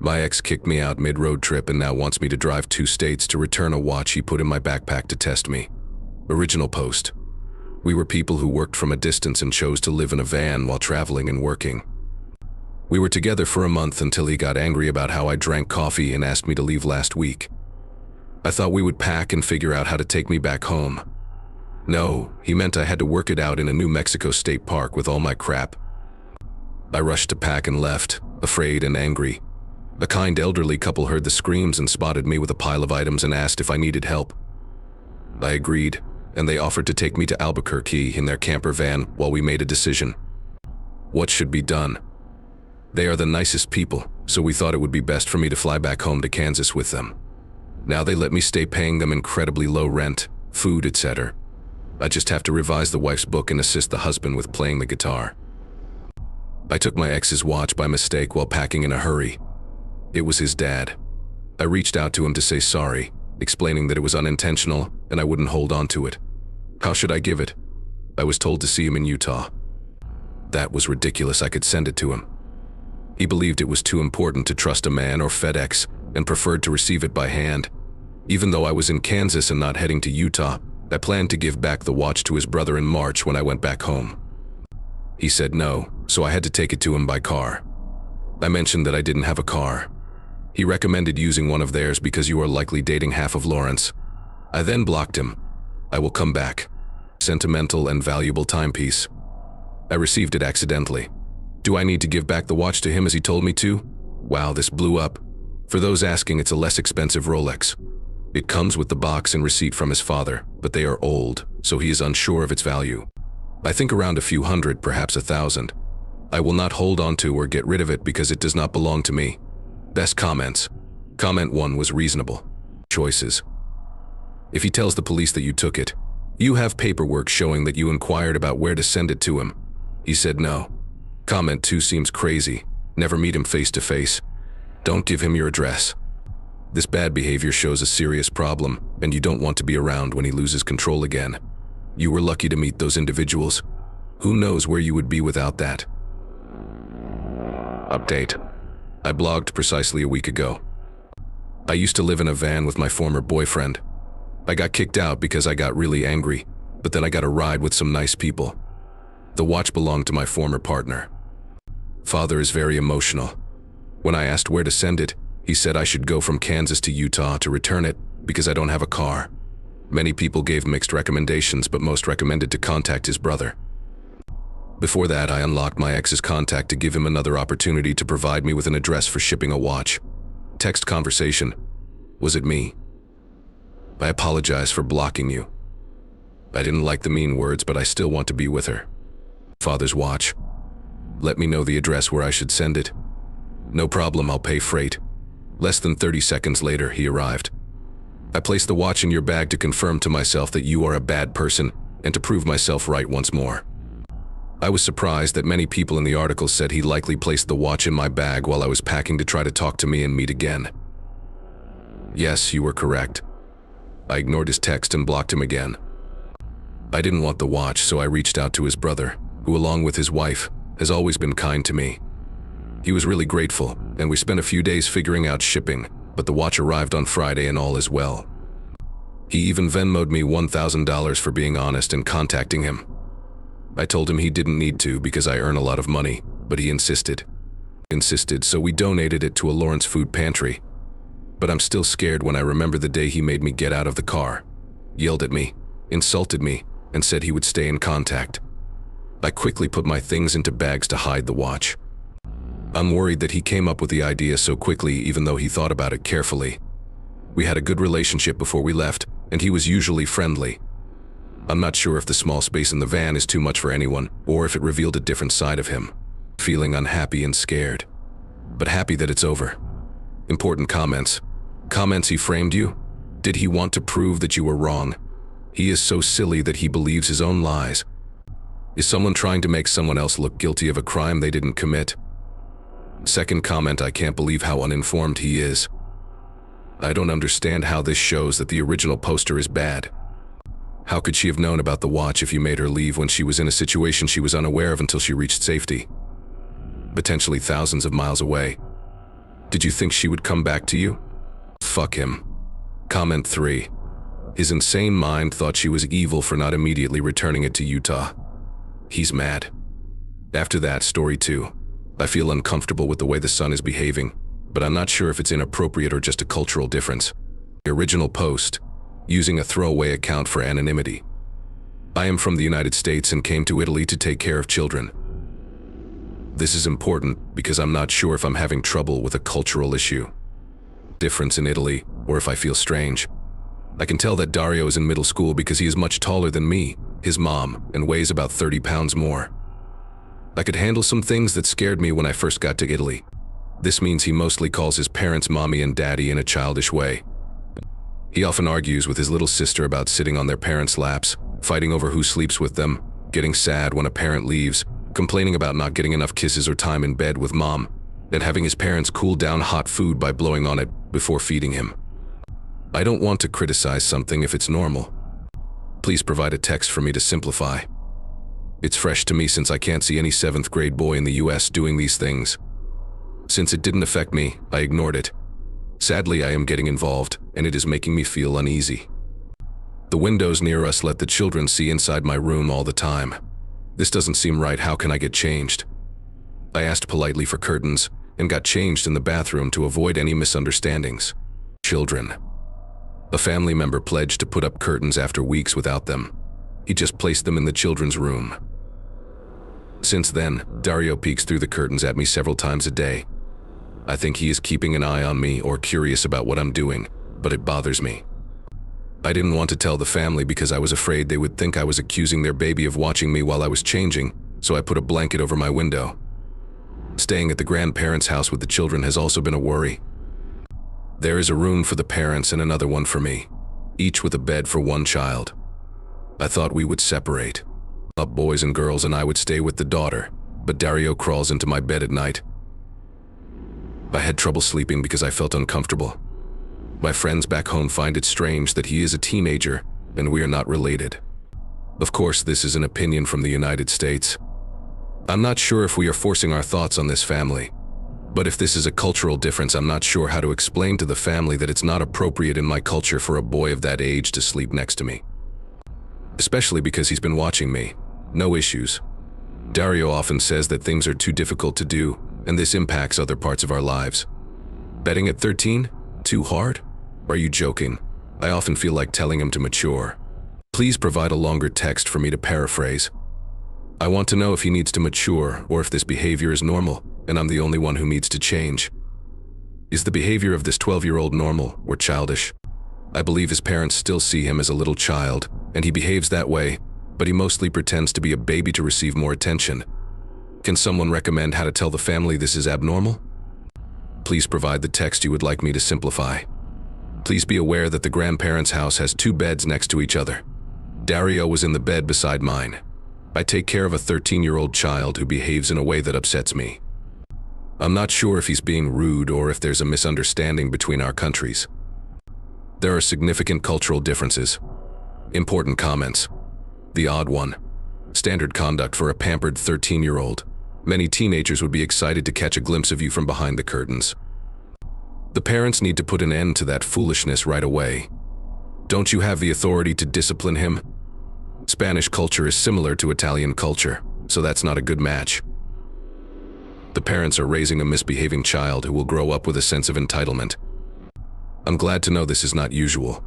My ex kicked me out mid-road trip and now wants me to drive 2 states to return a watch he put in my backpack to test me. Original post. We were people who worked from a distance and chose to live in a van while traveling and working. We were together for a month until he got angry about how I drank coffee and asked me to leave last week. I thought we would pack and figure out how to take me back home. No, he meant I had to work it out in a New Mexico state park with all my crap. I rushed to pack and left, afraid and angry. A kind elderly couple heard the screams and spotted me with a pile of items and asked if I needed help. I agreed, and they offered to take me to Albuquerque in their camper van while we made a decision. What should be done? They are the nicest people, so we thought it would be best for me to fly back home to Kansas with them. Now they let me stay paying them incredibly low rent, food, etc. I just have to revise the wife's book and assist the husband with playing the guitar. I took my ex's watch by mistake while packing in a hurry. It was his dad. I reached out to him to say sorry, explaining that it was unintentional and I wouldn't hold on to it. How should I give it? I was told to see him in Utah. That was ridiculous. I could send it to him. He believed it was too important to trust a man or FedEx and preferred to receive it by hand. Even though I was in Kansas and not heading to Utah, I planned to give back the watch to his brother in March when I went back home. He said no, so I had to take it to him by car. I mentioned that I didn't have a car. He recommended using one of theirs because you are likely dating half of Lawrence. I then blocked him. I will come back. Sentimental and valuable timepiece. I received it accidentally. Do I need to give back the watch to him as he told me to? Wow, this blew up. For those asking, it's a less expensive Rolex. It comes with the box and receipt from his father, but they are old, so he is unsure of its value. I think around a few hundred, perhaps 1,000. I will not hold on to or get rid of it because it does not belong to me. Best comments. Comment 1 was reasonable. Choices. If he tells the police that you took it, you have paperwork showing that you inquired about where to send it to him. He said no. Comment 2 seems crazy. Never meet him face to face. Don't give him your address. This bad behavior shows a serious problem, and you don't want to be around when he loses control again. You were lucky to meet those individuals. Who knows where you would be without that? Update. I blogged precisely a week ago. I used to live in a van with my former boyfriend. I got kicked out because I got really angry, but then I got a ride with some nice people. The watch belonged to my former partner. Father is very emotional. When I asked where to send it, he said I should go from Kansas to Utah to return it because I don't have a car. Many people gave mixed recommendations, but most recommended to contact his brother. Before that, I unlocked my ex's contact to give him another opportunity to provide me with an address for shipping a watch. Text conversation. Was it me? I apologize for blocking you. I didn't like the mean words, but I still want to be with her. Father's watch. Let me know the address where I should send it. No problem, I'll pay freight. Less than 30 seconds later, he arrived. I placed the watch in your bag to confirm to myself that you are a bad person and to prove myself right once more. I was surprised that many people in the article said he likely placed the watch in my bag while I was packing to try to talk to me and meet again. Yes, you were correct. I ignored his text and blocked him again. I didn't want the watch, so I reached out to his brother, who along with his wife, has always been kind to me. He was really grateful, and we spent a few days figuring out shipping, but the watch arrived on Friday and all is well. He even Venmo'd me $1,000 for being honest and contacting him. I told him he didn't need to because I earn a lot of money, but he insisted, so we donated it to a Lawrence food pantry. But I'm still scared when I remember the day he made me get out of the car, yelled at me, insulted me, and said he would stay in contact. I quickly put my things into bags to hide the watch. I'm worried that he came up with the idea so quickly even though he thought about it carefully. We had a good relationship before we left, and he was usually friendly. I'm not sure if the small space in the van is too much for anyone, or if it revealed a different side of him. Feeling unhappy and scared. But happy that it's over. Important comments. Comments he framed you? Did he want to prove that you were wrong? He is so silly that he believes his own lies. Is someone trying to make someone else look guilty of a crime they didn't commit? Second comment, I can't believe how uninformed he is. I don't understand how this shows that the original poster is bad. How could she have known about the watch if you made her leave when she was in a situation she was unaware of until she reached safety? Potentially thousands of miles away. Did you think she would come back to you? Fuck him. Comment 3. His insane mind thought she was evil for not immediately returning it to Utah. He's mad. After that, story 2. I feel uncomfortable with the way the son is behaving, but I'm not sure if it's inappropriate or just a cultural difference. The original post, using a throwaway account for anonymity. I am from the United States and came to Italy to take care of children. This is important because I'm not sure if I'm having trouble with a cultural issue. Difference in Italy, or if I feel strange. I can tell that Dario is in middle school because he is much taller than me, his mom, and weighs about 30 pounds more. I could handle some things that scared me when I first got to Italy. This means he mostly calls his parents mommy and daddy in a childish way. He often argues with his little sister about sitting on their parents' laps, fighting over who sleeps with them, getting sad when a parent leaves, complaining about not getting enough kisses or time in bed with mom, and having his parents cool down hot food by blowing on it before feeding him. I don't want to criticize something if it's normal. Please provide a text for me to simplify. It's fresh to me since I can't see any 7th grade boy in the US doing these things. Since it didn't affect me, I ignored it. Sadly, I am getting involved, and it is making me feel uneasy. The windows near us let the children see inside my room all the time. This doesn't seem right. How can I get changed? I asked politely for curtains and got changed in the bathroom to avoid any misunderstandings. Children. A family member pledged to put up curtains after weeks without them. He just placed them in the children's room. Since then, Dario peeks through the curtains at me several times a day. I think he is keeping an eye on me or curious about what I'm doing, but it bothers me. I didn't want to tell the family because I was afraid they would think I was accusing their baby of watching me while I was changing, so I put a blanket over my window. Staying at the grandparents' house with the children has also been a worry. There is a room for the parents and another one for me, each with a bed for one child. I thought we would separate. Boys and girls and I would stay with the daughter, but Dario crawls into my bed at night. I had trouble sleeping because I felt uncomfortable. My friends back home find it strange that he is a teenager and we are not related. Of course, this is an opinion from the United States. I'm not sure if we are forcing our thoughts on this family, but if this is a cultural difference, I'm not sure how to explain to the family that it's not appropriate in my culture for a boy of that age to sleep next to me. Especially because he's been watching me. No issues. Dario often says that things are too difficult to do, and this impacts other parts of our lives. Betting at 13? Too hard? Are you joking? I often feel like telling him to mature. Please provide a longer text for me to paraphrase. I want to know if he needs to mature or if this behavior is normal and I'm the only one who needs to change. Is the behavior of this 12-year-old normal or childish? I believe his parents still see him as a little child and he behaves that way, but he mostly pretends to be a baby to receive more attention. Can someone recommend how to tell the family this is abnormal? Please provide the text you would like me to simplify. Please be aware that the grandparents' house has 2 beds next to each other. Dario was in the bed beside mine. I take care of a 13-year-old child who behaves in a way that upsets me. I'm not sure if he's being rude or if there's a misunderstanding between our countries. There are significant cultural differences. Important comments. The odd one. Standard conduct for a pampered 13-year-old. Many teenagers would be excited to catch a glimpse of you from behind the curtains. The parents need to put an end to that foolishness right away. Don't you have the authority to discipline him? Spanish culture is similar to Italian culture, so that's not a good match. The parents are raising a misbehaving child who will grow up with a sense of entitlement. I'm glad to know this is not usual.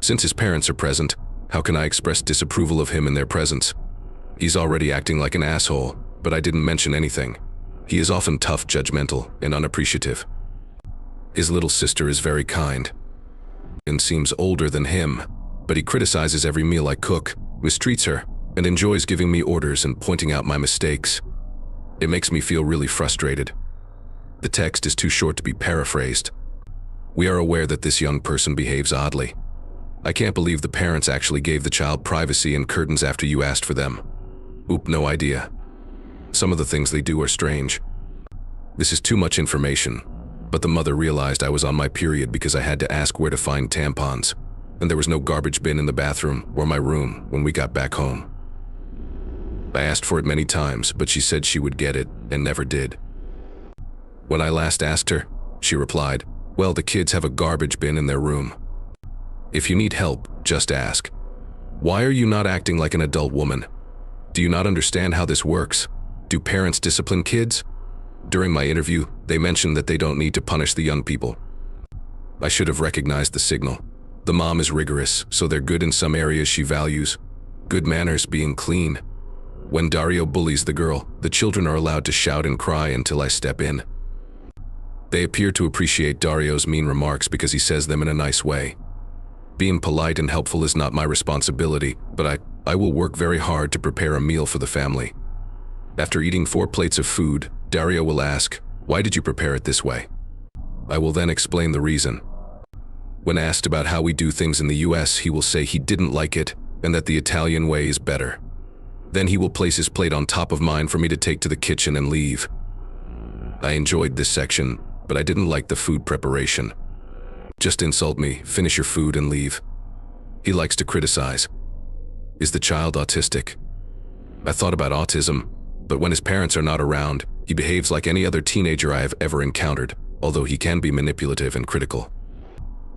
Since his parents are present, how can I express disapproval of him in their presence? He's already acting like an asshole, but I didn't mention anything. He is often tough, judgmental, and unappreciative. His little sister is very kind and seems older than him, but he criticizes every meal I cook, mistreats her, and enjoys giving me orders and pointing out my mistakes. It makes me feel really frustrated. The text is too short to be paraphrased. We are aware that this young person behaves oddly. I can't believe the parents actually gave the child privacy and curtains after you asked for them. Oop, no idea. Some of the things they do are strange. This is too much information, but the mother realized I was on my period because I had to ask where to find tampons, and there was no garbage bin in the bathroom or my room when we got back home. I asked for it many times, but she said she would get it and never did. When I last asked her, She replied, "Well, the kids have a garbage bin in their room. If you need help, just ask. Why are you not acting like an adult woman? Do you not understand how this works? Do parents discipline kids?" During my interview, they mentioned that they don't need to punish the young people. I should have recognized the signal. The mom is rigorous, so they're good in some areas she values. Good manners being clean. When Dario bullies the girl, the children are allowed to shout and cry until I step in. They appear to appreciate Dario's mean remarks because he says them in a nice way. Being polite and helpful is not my responsibility, but I will work very hard to prepare a meal for the family. After eating 4 plates of food, Dario will ask, "Why did you prepare it this way?" I will then explain the reason. When asked about how we do things in the US, he will say he didn't like it and that the Italian way is better. Then he will place his plate on top of mine for me to take to the kitchen and leave. I enjoyed this section, but I didn't like the food preparation. Just insult me, finish your food and leave. He likes to criticize. Is the child autistic? I thought about autism, but when his parents are not around, he behaves like any other teenager I have ever encountered, although he can be manipulative and critical.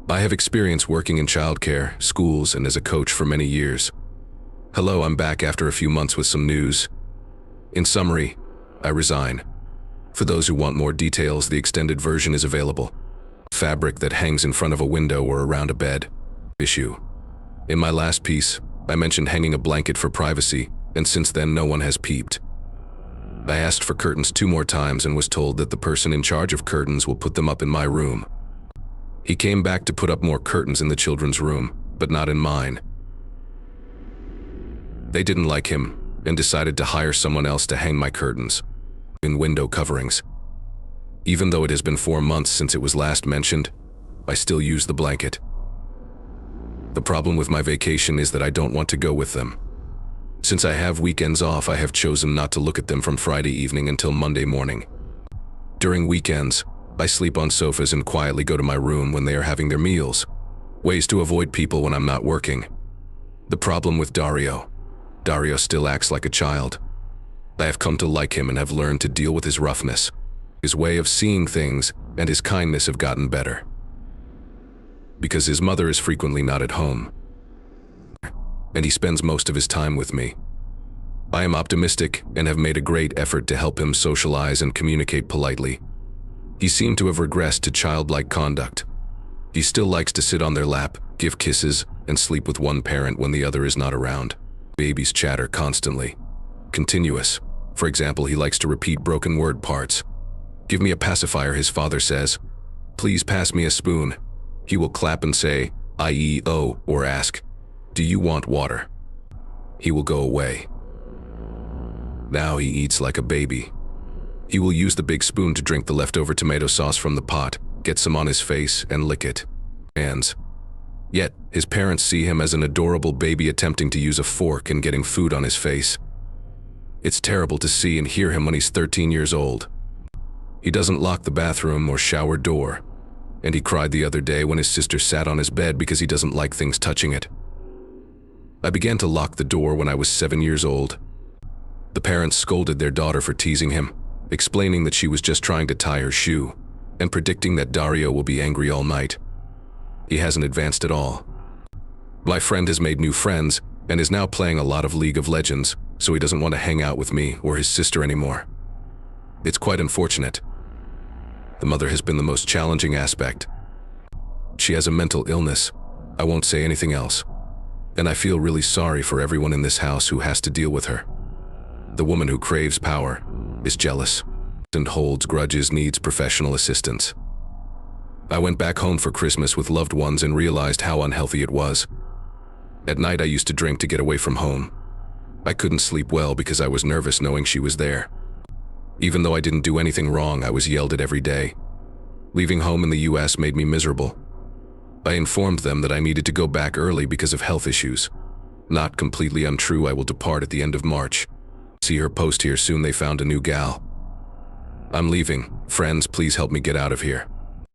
I have experience working in childcare, schools, and as a coach for many years. Hello, I'm back after a few months with some news. In summary, I resign. For those who want more details, the extended version is available. Fabric that hangs in front of a window or around a bed. Issue. In my last piece, I mentioned hanging a blanket for privacy, and since then no one has peeped. I asked for curtains 2 more times and was told that the person in charge of curtains will put them up in my room. He came back to put up more curtains in the children's room, but not in mine. They didn't like him and decided to hire someone else to hang my curtains in window coverings. Even though it has been 4 months since it was last mentioned, I still use the blanket. The problem with my vacation is that I don't want to go with them. Since I have weekends off, I have chosen not to look at them from Friday evening until Monday morning. During weekends, I sleep on sofas and quietly go to my room when they are having their meals. Ways to avoid people when I'm not working. The problem with Dario. Dario still acts like a child. I have come to like him and have learned to deal with his roughness. His way of seeing things and his kindness have gotten better. Because his mother is frequently not at home, and he spends most of his time with me. I am optimistic and have made a great effort to help him socialize and communicate politely. He seemed to have regressed to childlike conduct. He still likes to sit on their lap, give kisses, and sleep with one parent when the other is not around. Babies chatter constantly. Continuous. For example, he likes to repeat broken word parts. Give me a pacifier, his father says. Please pass me a spoon. He will clap and say, I-E-O, or ask, do you want water? He will go away. Now he eats like a baby. He will use the big spoon to drink the leftover tomato sauce from the pot, get some on his face, and lick it. Hands. Yet, his parents see him as an adorable baby attempting to use a fork and getting food on his face. It's terrible to see and hear him when he's 13 years old. He doesn't lock the bathroom or shower door, and he cried the other day when his sister sat on his bed because he doesn't like things touching it. I began to lock the door when I was 7 years old. The parents scolded their daughter for teasing him, explaining that she was just trying to tie her shoe, and predicting that Dario will be angry all night. He hasn't advanced at all. My friend has made new friends and is now playing a lot of League of Legends, so he doesn't want to hang out with me or his sister anymore. It's quite unfortunate. The mother has been the most challenging aspect. She has a mental illness. I won't say anything else. And I feel really sorry for everyone in this house who has to deal with her. The woman who craves power, is jealous, and holds grudges, needs professional assistance. I went back home for Christmas with loved ones and realized how unhealthy it was. At night I used to drink to get away from home. I couldn't sleep well because I was nervous knowing she was there. Even though I didn't do anything wrong, I was yelled at every day. Leaving home in the US made me miserable. I informed them that I needed to go back early because of health issues. Not completely untrue, I will depart at the end of March. See her post here soon, they found a new gal. I'm leaving. Friends, please help me get out of here.